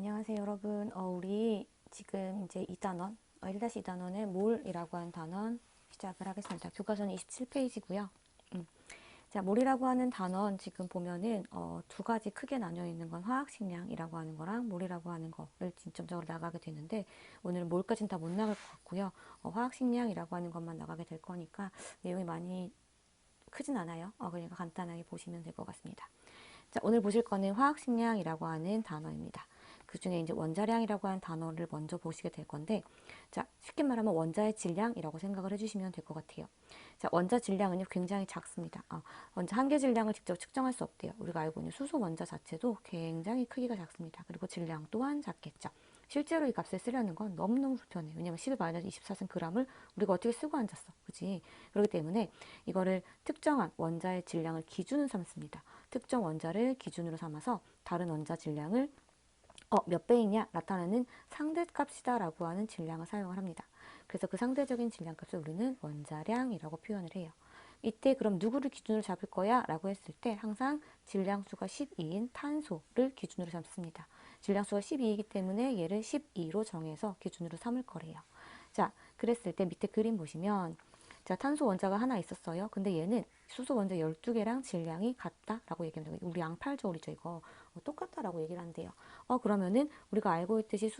안녕하세요, 여러분. 우리 지금 이제 2단원, 1-2단원의 몰이라고 하는 단원 시작을 하겠습니다. 교과서는 27페이지고요. 자, 몰이라고 하는 단원 지금 보면은 두 가지 크게 나뉘어 있는 건 화학식량이라고 하는 거랑 몰이라고 하는 거를 중점적으로 나가게 되는데, 오늘은 몰까지는 다 못 나갈 것 같고요. 화학식량이라고 하는 것만 나가게 될 거니까 내용이 많이 크진 않아요. 그러니까 간단하게 보시면 될 것 같습니다. 자, 오늘 보실 거는 화학식량이라고 하는 단어입니다. 그 중에 이제 원자량이라고 하는 단어를 먼저 보시게 될 건데, 자, 쉽게 말하면 원자의 질량이라고 생각을 해주시면 될 것 같아요. 자, 원자 질량은요, 굉장히 작습니다. 원자 한 개 질량을 직접 측정할 수 없대요. 우리가 알고 있는 수소 원자 자체도 굉장히 크기가 작습니다. 그리고 질량 또한 작겠죠. 실제로 이 값을 쓰려는 건 너무너무 불편해요. 왜냐면 10-24 g을 우리가 어떻게 쓰고 앉았어. 그지? 그렇기 때문에 이거를 특정한 원자의 질량을 기준으로 삼습니다. 특정 원자를 기준으로 삼아서 다른 원자 질량을 몇 배이냐 나타내는 상대값이다 라고 하는 질량을 사용을 합니다. 그래서 그 상대적인 질량값을 우리는 원자량이라고 표현을 해요. 이때 그럼 누구를 기준으로 잡을 거야? 라고 했을 때 항상 질량수가 12인 탄소를 기준으로 잡습니다. 질량수가 12이기 때문에 얘를 12로 정해서 기준으로 삼을 거래요. 자, 그랬을 때 밑에 그림 보시면, 자, 탄소 원자가 하나 있었어요. 근데 얘는 수소 원자 12개랑 질량이 같다라고 얘기하면 돼요. 우리 양팔저울이죠, 이거. 똑같다라고 얘기를 한대요. 그러면은 우리가 알고 있듯이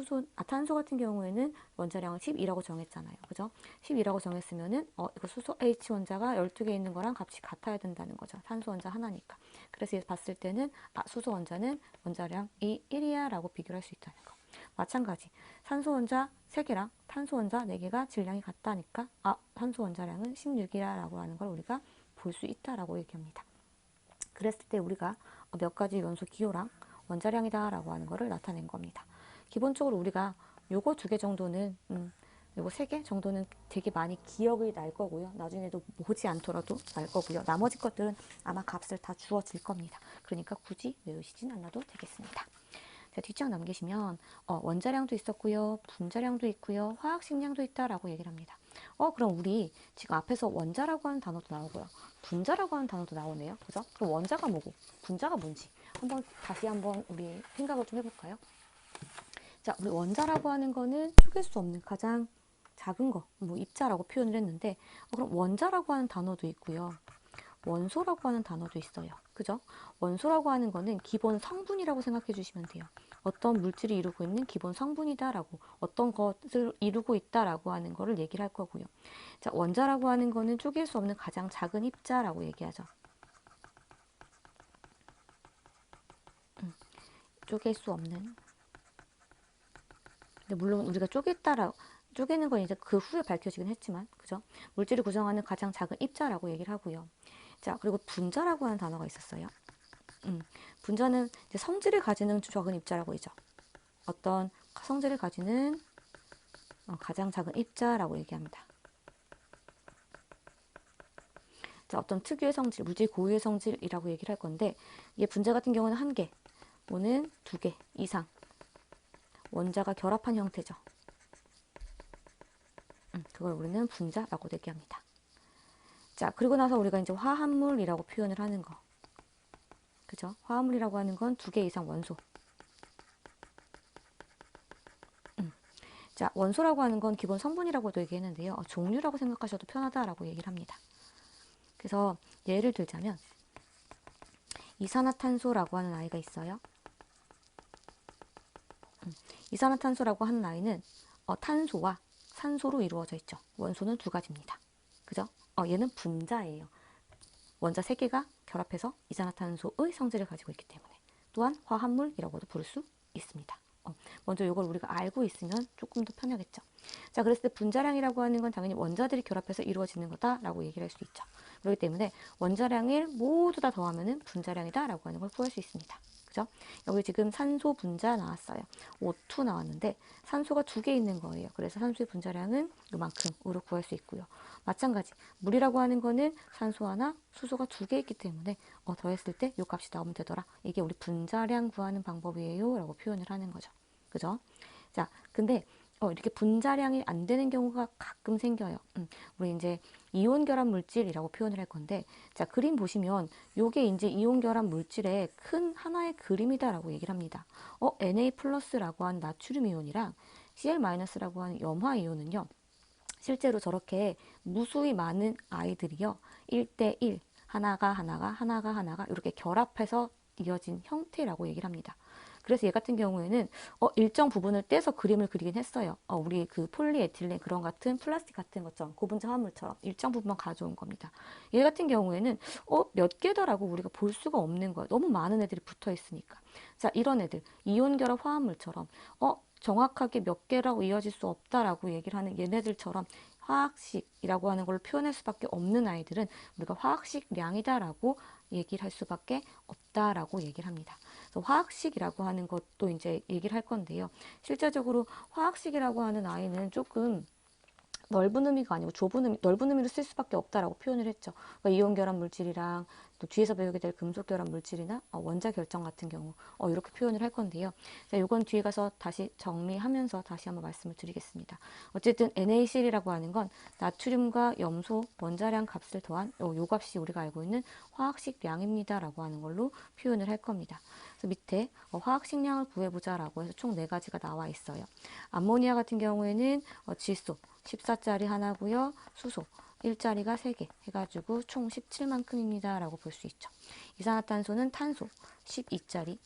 탄소 같은 경우에는 원자량을 12라고 정했잖아요. 그죠? 12라고 정했으면은 이거 수소 H 원자가 12개 있는 거랑 값이 같아야 된다는 거죠. 탄소 원자 하나니까. 그래서 봤을 때는 수소 원자는 원자량이 1이야 라고 비교를 할 수 있다는 거. 마찬가지 산소 원자 3개랑 탄소 원자 4개가 질량이 같다니까 탄소 원자량은 16이라 라고 하는 걸 우리가 볼 수 있다라고 얘기합니다. 그랬을 때 우리가 몇 가지元소 기호랑 원자량이다 라고 하는 거를 나타낸 겁니다. 기본적으로 우리가 요거 2개 정도는 요거 3개 정도는 되게 많이 기억이 날 거고요. 나중에도 보지 않더라도 날 거고요. 나머지 것들은 아마 값을 다 주어질 겁니다. 그러니까 굳이 외우시진 않아도 되겠습니다. 자, 뒷장 넘기시면 원자량도 있었고요. 분자량도 있고요. 화학식량도 있다라고 얘기를 합니다. 그럼 우리 지금 앞에서 원자라고 하는 단어도 나오고요. 분자라고 하는 단어도 나오네요. 그죠? 그럼 원자가 뭐고 분자가 뭔지 다시 한번 우리 생각을 좀 해볼까요? 자, 우리 원자라고 하는 거는 쪼갤 수 없는 가장 작은 거, 뭐 입자라고 표현을 했는데, 그럼 원자라고 하는 단어도 있고요. 원소라고 하는 단어도 있어요. 그죠? 원소라고 하는 거는 기본 성분이라고 생각해 주시면 돼요. 어떤 물질이 이루고 있는 기본 성분이다라고, 어떤 것을 이루고 있다라고 하는 거를 얘기를 할 거고요. 자, 원자라고 하는 거는 쪼갤 수 없는 가장 작은 입자라고 얘기하죠. 쪼갤 수 없는. 근데 물론 우리가 쪼개는 건 이제 그 후에 밝혀지긴 했지만, 그죠? 물질을 구성하는 가장 작은 입자라고 얘기를 하고요. 자, 그리고 분자라고 하는 단어가 있었어요. 분자는 이제 성질을 가지는 작은 입자라고 하죠. 어떤 성질을 가지는 가장 작은 입자라고 얘기합니다. 자, 어떤 특유의 성질, 물질 고유의 성질이라고 얘기를 할 건데, 얘 분자 같은 경우는 1개, 또는 2개 이상 원자가 결합한 형태죠. 그걸 우리는 분자라고 얘기합니다. 자, 그리고 나서 우리가 이제 화합물이라고 표현을 하는 거. 그죠? 화합물이라고 하는 건 2개 이상 원소. 자, 원소라고 하는 건 기본 성분이라고도 얘기했는데요. 종류라고 생각하셔도 편하다라고 얘기를 합니다. 그래서 예를 들자면 이산화탄소라고 하는 아이가 있어요. 이산화탄소라고 하는 아이는 탄소와 산소로 이루어져 있죠. 원소는 2가지입니다. 그죠? 얘는 분자예요. 원자 3개가 결합해서 이산화탄소의 성질을 가지고 있기 때문에 또한 화합물이라고도 부를 수 있습니다. 먼저 이걸 우리가 알고 있으면 조금 더 편하겠죠. 자, 그랬을 때 분자량이라고 하는 건 당연히 원자들이 결합해서 이루어지는 거다라고 얘기를 할 수 있죠. 그렇기 때문에 원자량을 모두 다 더하면은 분자량이다라고 하는 걸 구할 수 있습니다. 그죠? 여기 지금 산소 분자 나왔어요. O2 나왔는데 산소가 2개 있는 거예요. 그래서 산소의 분자량은 이만큼으로 구할 수 있고요. 마찬가지 물이라고 하는 거는 산소 하나, 수소가 2개 있기 때문에 더했을 때 이 값이 나오면 되더라. 이게 우리 분자량 구하는 방법이에요 라고 표현을 하는 거죠. 그죠? 자, 근데 이렇게 분자량이 안 되는 경우가 가끔 생겨요. 우리 이제 이온 결합 물질이라고 표현을 할 건데, 자, 그림 보시면 요게 이제 이온 결합 물질의 큰 하나의 그림이다라고 얘기를 합니다. Na 플러스라고 하는 나트륨 이온이랑 Cl 마이너스라고 하는 염화 이온은요, 실제로 저렇게 무수히 많은 아이들이요, 1대1, 하나가 이렇게 결합해서 이어진 형태라고 얘기를 합니다. 그래서 얘 같은 경우에는 일정 부분을 떼서 그림을 그리긴 했어요. 우리 그 폴리에틸렌 그런 같은 플라스틱 같은 것처럼 고분자 화물처럼 일정 부분만 가져온 겁니다. 얘 같은 경우에는 몇 개다라고 우리가 볼 수가 없는 거예요. 너무 많은 애들이 붙어 있으니까. 자, 이런 애들 이온 결합 화합물처럼 정확하게 몇 개라고 이어질 수 없다라고 얘기를 하는 얘네들처럼 화학식이라고 하는 걸 표현할 수밖에 없는 아이들은 우리가 화학식량이다라고 얘기를 할 수밖에 없다라고 얘기를 합니다. 그래서 화학식이라고 하는 것도 이제 얘기를 할 건데요. 실제적으로 화학식이라고 하는 아이는 조금 넓은 의미가 아니고 좁은 의미, 넓은 의미로 쓸 수밖에 없다라고 표현을 했죠. 그러니까 이온 결합 물질이랑 또 뒤에서 배우게 될 금속 결합 물질이나 원자 결정 같은 경우 이렇게 표현을 할 건데요. 자, 이건 뒤에 가서 다시 정리하면서 다시 한번 말씀을 드리겠습니다. 어쨌든 NaCl이라고 하는 건 나트륨과 염소 원자량 값을 더한 요 값이 우리가 알고 있는 화학식량입니다라고 하는 걸로 표현을 할 겁니다. 그래서 밑에 화학식량을 구해보자라고 해서 총 4가지가 나와 있어요. 암모니아 같은 경우에는 질소 14짜리 하나고요. 수소 1짜리가 3개 해가지고 총 17만큼입니다. 라고 볼 수 있죠. 이산화탄소는 탄소 12짜리,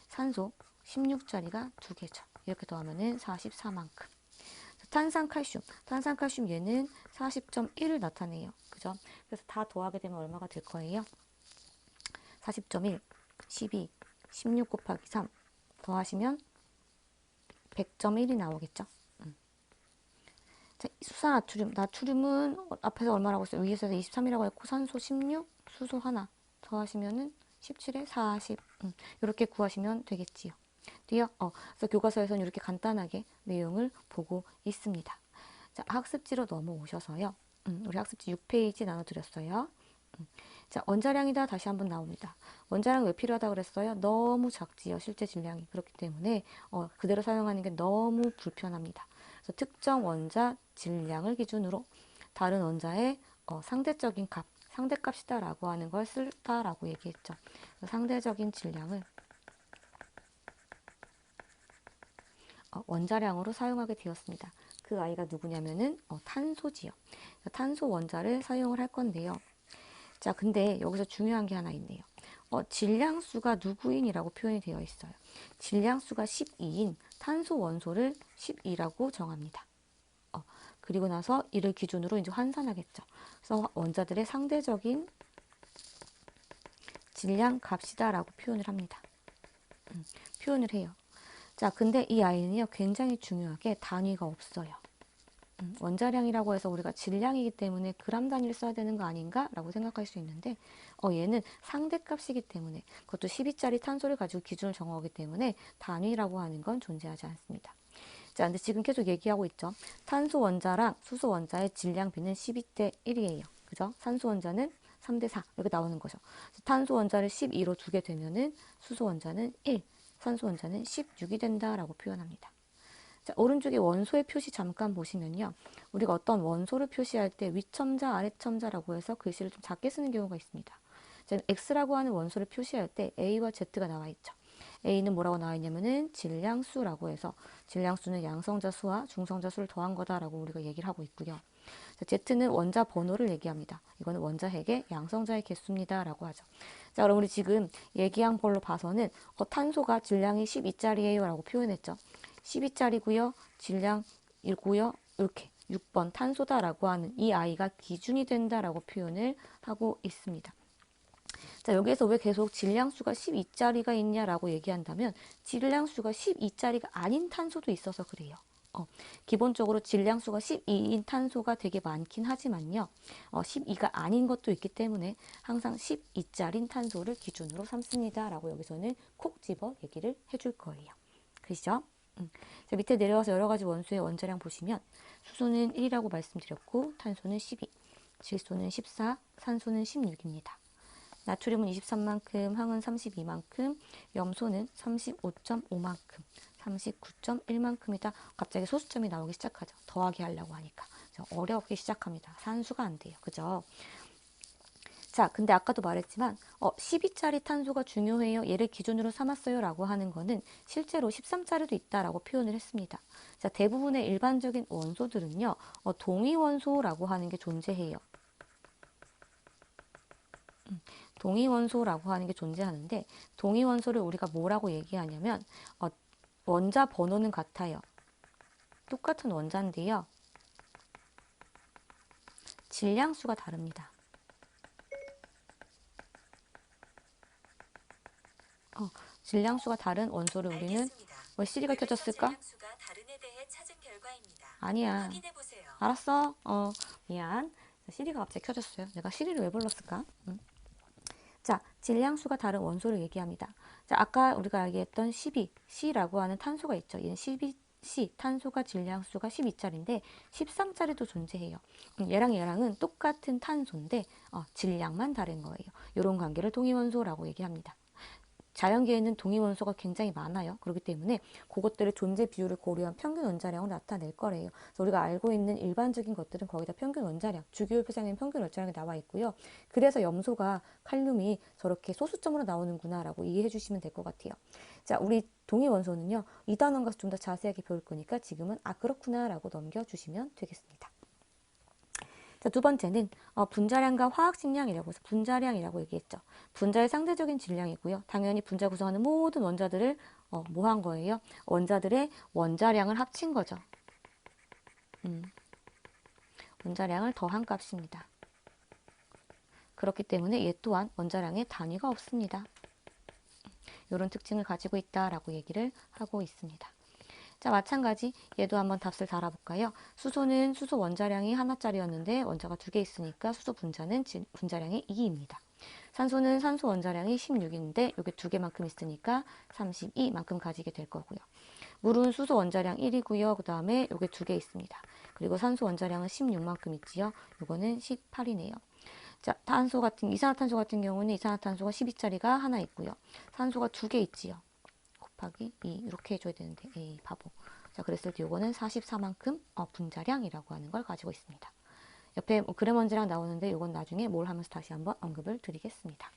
산소 16짜리가 2개죠. 이렇게 더하면 44만큼. 탄산칼슘 얘는 40.1을 나타내요. 그죠? 그래서 다 더하게 되면 얼마가 될 거예요? 40.1, 12, 16 곱하기 3 더하시면 100.1이 나오겠죠. 자, 수산 나트륨은 앞에서 얼마라고 했어요? 위에서 23이라고 했고 산소 16, 수소 하나 더하시면은 17에 40 이렇게 구하시면 되겠지요. 돼요? 그래서 교과서에서는 이렇게 간단하게 내용을 보고 있습니다. 자, 학습지로 넘어오셔서요. 우리 학습지 6페이지 나눠드렸어요. 자, 원자량이다 다시 한번 나옵니다. 원자량 왜 필요하다 그랬어요? 너무 작지요. 실제 질량이. 그렇기 때문에 그대로 사용하는 게 너무 불편합니다. 그래서 특정 원자 질량을 기준으로 다른 원자의 상대적인 값, 상대값이다라고 하는 걸 쓸다라고 얘기했죠. 상대적인 질량을 원자량으로 사용하게 되었습니다. 그 아이가 누구냐면은 탄소지요. 탄소 원자를 사용을 할 건데요. 자, 근데 여기서 중요한 게 하나 있네요. 질량수가 누구인이라고 표현이 되어 있어요. 질량수가 12인 탄소 원소를 12라고 정합니다. 그리고 나서 이를 기준으로 이제 환산하겠죠. 그래서 원자들의 상대적인 질량 값이다라고 표현을 합니다. 표현을 해요. 자, 근데 이 아이는요, 굉장히 중요하게 단위가 없어요. 원자량이라고 해서 우리가 질량이기 때문에 그람 단위를 써야 되는 거 아닌가? 라고 생각할 수 있는데 얘는 상대값이기 때문에 그것도 12짜리 탄소를 가지고 기준을 정하기 때문에 단위라고 하는 건 존재하지 않습니다. 자, 근데 지금 계속 얘기하고 있죠. 탄소 원자랑 수소 원자의 질량비는 12대 1이에요. 그죠? 산소 원자는 3대 4 이렇게 나오는 거죠. 탄소 원자를 12로 두게 되면은 수소 원자는 1, 산소 원자는 16이 된다라고 표현합니다. 자, 오른쪽에 원소의 표시 잠깐 보시면요. 우리가 어떤 원소를 표시할 때 위첨자, 아래첨자라고 해서 글씨를 좀 작게 쓰는 경우가 있습니다. 자, X라고 하는 원소를 표시할 때 A와 Z가 나와 있죠. A는 뭐라고 나와 있냐면은 질량수라고 해서 질량수는 양성자 수와 중성자 수를 더한 거다라고 우리가 얘기를 하고 있고요. 자, Z는 원자 번호를 얘기합니다. 이거는 원자 핵의 양성자의 개수입니다라고 하죠. 자, 그럼 우리 지금 얘기한 걸로 봐서는 탄소가 질량이 12짜리예요 라고 표현했죠. 12짜리고요. 질량 1고요. 이렇게 6번 탄소다라고 하는 이 아이가 기준이 된다라고 표현을 하고 있습니다. 자, 여기에서 왜 계속 질량수가 12짜리가 있냐라고 얘기한다면 질량수가 12짜리가 아닌 탄소도 있어서 그래요. 기본적으로 질량수가 12인 탄소가 되게 많긴 하지만요. 12가 아닌 것도 있기 때문에 항상 12짜린 탄소를 기준으로 삼습니다. 라고 여기서는 콕 집어 얘기를 해줄 거예요. 그러시죠? 자, 밑에 내려와서 여러 가지 원소의 원자량 보시면 수소는 1이라고 말씀드렸고 탄소는 12, 질소는 14, 산소는 16입니다. 나트륨은 23만큼, 황은 32만큼, 염소는 35.5만큼, 39.1만큼이다. 갑자기 소수점이 나오기 시작하죠. 더하기 하려고 하니까. 어렵게 시작합니다. 산수가 안 돼요. 그죠? 자, 근데 아까도 말했지만 12짜리 탄소가 중요해요. 얘를 기준으로 삼았어요. 라고 하는 거는 실제로 13짜리도 있다라고 표현을 했습니다. 자, 대부분의 일반적인 원소들은요. 동위원소라고 하는 게 존재해요. 동위원소라고 하는 게 존재하는데 동위원소를 우리가 뭐라고 얘기하냐면 원자 번호는 같아요. 똑같은 원자인데요. 질량수가 다릅니다. 질량수가 다른 원소를 우리는 왜 시리가 켜졌을까? 아니야. 알았어. 미안. 시리가 갑자기 켜졌어요. 내가 시리를 왜 불렀을까? 자, 질량수가 다른 원소를 얘기합니다. 자, 아까 우리가 얘기했던 12C라고 하는 탄소가 있죠. 얘는 12C, 탄소가 질량수가 12짜리인데 13짜리도 존재해요. 얘랑은 똑같은 탄소인데 질량만 다른 거예요. 이런 관계를 동위원소라고 얘기합니다. 자연계에는 동위원소가 굉장히 많아요. 그렇기 때문에 그것들의 존재 비율을 고려한 평균 원자량을 나타낼 거래요. 그래서 우리가 알고 있는 일반적인 것들은 거기다 평균 원자량, 주기율 표상에는 평균 원자량이 나와 있고요. 그래서 염소가 칼륨이 저렇게 소수점으로 나오는구나 라고 이해해 주시면 될 것 같아요. 자, 우리 동위원소는요. 2단원 가서 좀 더 자세하게 배울 거니까 지금은 그렇구나 라고 넘겨주시면 되겠습니다. 자, 두 번째는 분자량과 화학식량이라고 해서 분자량이라고 얘기했죠. 분자의 상대적인 질량이고요. 당연히 분자 구성하는 모든 원자들을 뭐 한 거예요? 원자들의 원자량을 합친 거죠. 원자량을 더한 값입니다. 그렇기 때문에 얘 또한 원자량의 단위가 없습니다. 이런 특징을 가지고 있다라고 얘기를 하고 있습니다. 자, 마찬가지 얘도 한번 답을 달아볼까요? 수소는 수소 원자량이 하나짜리였는데 원자가 2개 있으니까 수소 분자는 분자량이 2입니다. 산소는 산소 원자량이 16인데 이게 2개만큼 있으니까 32만큼 가지게 될 거고요. 물은 수소 원자량 1이고요. 그 다음에 이게 2개 있습니다. 그리고 산소 원자량은 16만큼 있지요. 이거는 18이네요. 자, 이산화탄소 같은 경우는 이산화탄소가 12짜리가 하나 있고요. 산소가 2개 있지요. 곱하기 2 이렇게 해줘야 되는데 에이 바보. 자, 그랬을 때 요거는 44만큼 분자량이라고 하는 걸 가지고 있습니다. 옆에 그램원자량 나오는데 요건 나중에 뭘 하면서 다시 한번 언급을 드리겠습니다.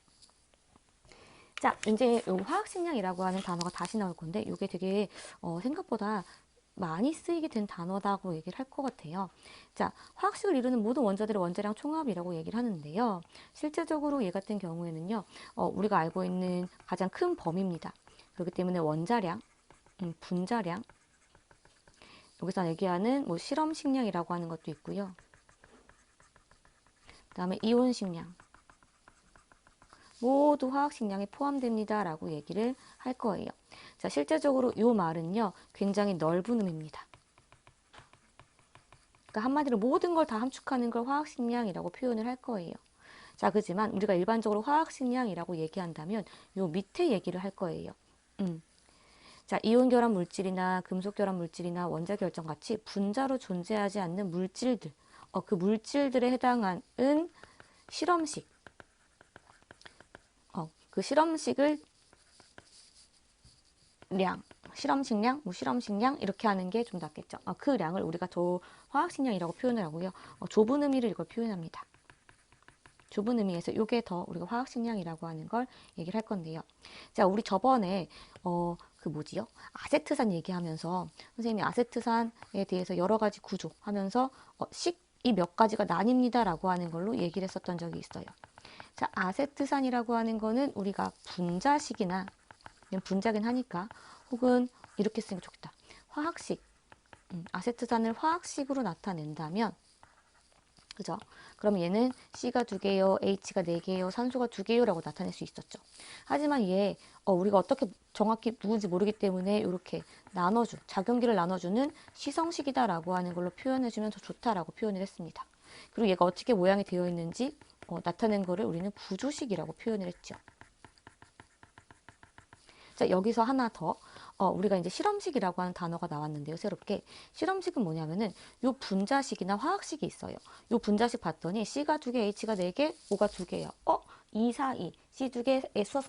자, 이제 요 화학식량이라고 하는 단어가 다시 나올 건데 요게 되게 생각보다 많이 쓰이게 된 단어다고 얘기를 할 것 같아요. 자, 화학식을 이루는 모든 원자들의 원자량 총합이라고 얘기를 하는데요. 실제적으로 얘 같은 경우에는요. 우리가 알고 있는 가장 큰 범위입니다. 그렇기 때문에 원자량, 분자량, 여기서 얘기하는 뭐 실험식량이라고 하는 것도 있고요. 그 다음에 이온식량, 모두 화학식량에 포함됩니다 라고 얘기를 할 거예요. 자, 실제적으로 이 말은요 굉장히 넓은 의미입니다. 그러니까 한마디로 모든 걸 다 함축하는 걸 화학식량이라고 표현을 할 거예요. 자, 그지만 우리가 일반적으로 화학식량이라고 얘기한다면 요 밑에 얘기를 할 거예요. 자, 이온 결합 물질이나 금속 결합 물질이나 원자 결정 같이 분자로 존재하지 않는 물질들, 그 물질들에 해당하는 실험식, 그 실험식을 실험식량, 실험식량 이렇게 하는 게 좀 낫겠죠. 그 량을 우리가 화학식량이라고 표현을 하고요. 좁은 의미를 이걸 표현합니다. 좁은 의미에서 이게 더 우리가 화학식량이라고 하는 걸 얘기를 할 건데요. 자, 우리 저번에 아세트산 얘기하면서 선생님이 아세트산에 대해서 여러 가지 구조 하면서 식이 몇 가지가 나뉩니다 라고 하는 걸로 얘기를 했었던 적이 있어요. 자, 아세트산이라고 하는 거는 우리가 분자식이나 분자긴 하니까 혹은 이렇게 쓰는 게 좋겠다. 화학식, 아세트산을 화학식으로 나타낸다면 그죠? 그럼 얘는 C가 2개요, H가 4개요, 산소가 2개요 라고 나타낼 수 있었죠. 하지만 얘 우리가 어떻게 정확히 누군지 모르기 때문에 이렇게 작용기를 나눠주는 시성식이다 라고 하는 걸로 표현해주면 더 좋다라고 표현을 했습니다. 그리고 얘가 어떻게 모양이 되어 있는지 나타낸 거를 우리는 부조식이라고 표현을 했죠. 자, 여기서 하나 더 우리가 이제 실험식이라고 하는 단어가 나왔는데요. 새롭게 실험식은 뭐냐면은 요 분자식이나 화학식이 있어요. 요 분자식 봤더니 C가 2개, H가 4개, O가 2개예요. 2, 4, 2. C2개,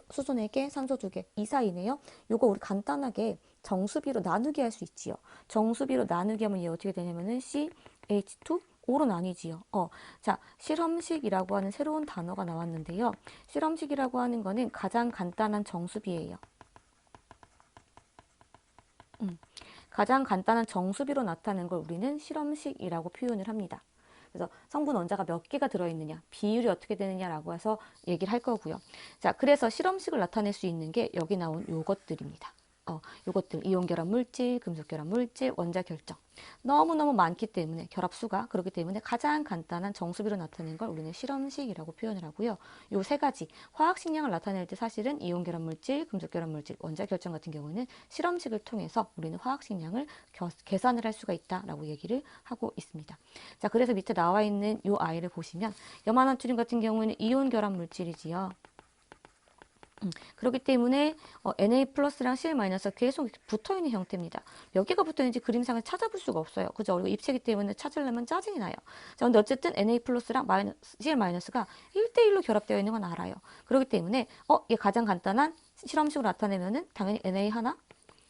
수소 4개, 산소 2개, 이 사이네요. 요거 우리 간단하게 정수비로 나누기 할 수 있지요. 정수비로 나누기 하면 얘 어떻게 되냐면은 CH2 O로 나뉘지요. 자, 실험식이라고 하는 새로운 단어가 나왔는데요. 실험식이라고 하는 거는 가장 간단한 정수비예요. 가장 간단한 정수비로 나타내는 걸 우리는 실험식이라고 표현을 합니다. 그래서 성분 원자가 몇 개가 들어있느냐, 비율이 어떻게 되느냐라고 해서 얘기를 할 거고요. 자, 그래서 실험식을 나타낼 수 있는 게 여기 나온 요것들입니다. 요것들 이온 결합 물질, 금속 결합 물질, 원자 결정 너무너무 많기 때문에 결합수가 그렇기 때문에 가장 간단한 정수비로 나타내는 걸 우리는 실험식이라고 표현을 하고요. 요 세 가지 화학 식량을 나타낼 때 사실은 이온 결합 물질, 금속 결합 물질, 원자 결정 같은 경우는 실험식을 통해서 우리는 화학 식량을 계산을 할 수가 있다라고 얘기를 하고 있습니다. 자, 그래서 밑에 나와 있는 요 아이를 보시면 염화나트륨 같은 경우는 이온 결합 물질이지요. 그렇기 때문에 Na 플러스랑 Cl 마이너스가 계속 붙어있는 형태입니다. 몇 개가 붙어있는지 그림상을 찾아볼 수가 없어요. 그죠? 그리고 입체이기 때문에 찾으려면 짜증이 나요. 자, 근데 어쨌든 Na 플러스랑 Cl 마이너스가 1대1로 결합되어 있는 건 알아요. 그렇기 때문에 얘 가장 간단한 실험식으로 나타내면은 당연히 Na 하나,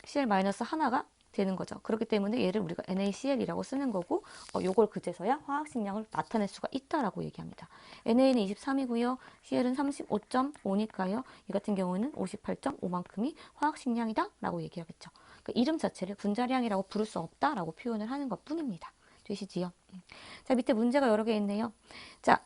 Cl 마이너스 하나가 되는 거죠. 그렇기 때문에 얘를 우리가 NaCl이라고 쓰는 거고 요걸 그제서야 화학 식량을 나타낼 수가 있다라고 얘기합니다. Na는 23이고요. Cl은 35.5니까요. 이 같은 경우는 58.5만큼이 화학 식량이다 라고 얘기하겠죠. 그 이름 자체를 분자량이라고 부를 수 없다라고 표현을 하는 것 뿐입니다. 되시지요? 자, 밑에 문제가 여러 개 있네요. 자,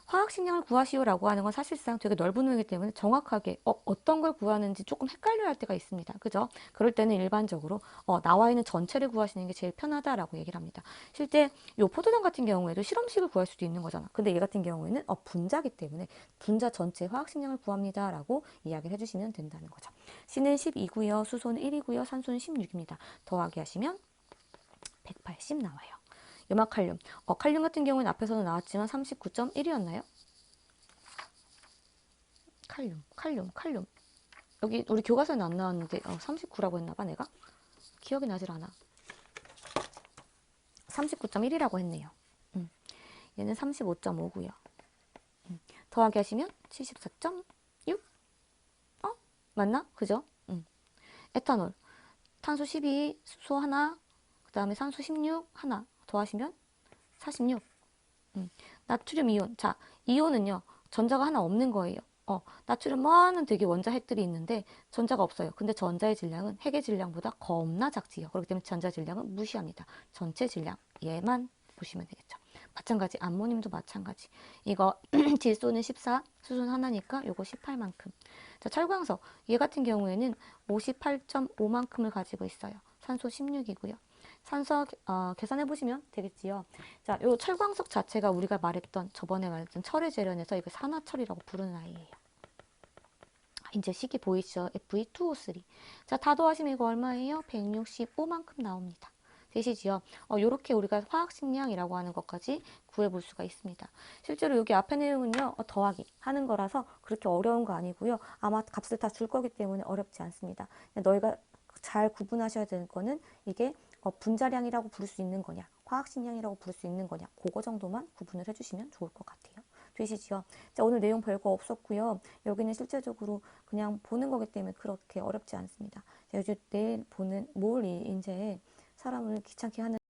화학 식량을 구하시오라고 하는 건 사실상 되게 넓은 의미이기 때문에 정확하게 어떤 걸 구하는지 조금 헷갈려 할 때가 있습니다. 그죠? 그럴 때는 일반적으로 나와 있는 전체를 구하시는 게 제일 편하다라고 얘기를 합니다. 실제 요 포도당 같은 경우에도 실험식을 구할 수도 있는 거잖아. 근데 얘 같은 경우에는 분자기 때문에 분자 전체 화학 식량을 구합니다라고 이야기를 해주시면 된다는 거죠. C는 12고요. 수소는 1이고요. 산소는 16입니다. 더하기 하시면 180 나와요. 염화칼륨. 칼륨 같은 경우는 앞에서도 나왔지만 39.1이었나요? 칼륨. 여기 우리 교과서에는 안 나왔는데 39라고 했나 봐 내가? 기억이 나질 않아. 39.1이라고 했네요. 얘는 35.5고요. 더하기 하시면 74.6? 맞나? 그죠? 에탄올. 탄소 12, 수소 하나, 그 다음에 산소 16 하나 더하시면 46. 나트륨 이온. 자, 이온은요, 전자가 하나 없는 거예요. 나트륨 많은 되게 원자 핵들이 있는데 전자가 없어요. 근데 전자의 질량은 핵의 질량보다 겁나 작지요. 그렇기 때문에 전자 질량은 무시합니다. 전체 질량 얘만 보시면 되겠죠. 마찬가지 암모늄도 마찬가지. 이거 질소는 14, 수소는 하나니까 요거 18만큼. 자, 철광석 얘 같은 경우에는 58.5만큼을 가지고 있어요. 산소 16이고요. 산소 계산해 보시면 되겠지요. 자, 요 철광석 자체가 우리가 말했던 저번에 말했던 철의 재련에서 이거 산화철이라고 부르는 아이예요. 이제 식이 보이시죠? Fe2O3. 자, 다 더하시면 이거 얼마예요? 165만큼 나옵니다. 되시지요? 요렇게 우리가 화학식량이라고 하는 것까지 구해볼 수가 있습니다. 실제로 여기 앞에 내용은요, 더하기 하는 거라서 그렇게 어려운 거 아니고요. 아마 값을 다 줄 거기 때문에 어렵지 않습니다. 너희가 잘 구분하셔야 되는 거는 이게 분자량이라고 부를 수 있는 거냐, 화학식량이라고 부를 수 있는 거냐, 그거 정도만 구분을 해주시면 좋을 것 같아요. 되시죠? 자, 오늘 내용 별거 없었고요. 여기는 실제적으로 그냥 보는 거기 때문에 그렇게 어렵지 않습니다. 자, 이제 내일 보는 몰 이제 사람을 귀찮게 하는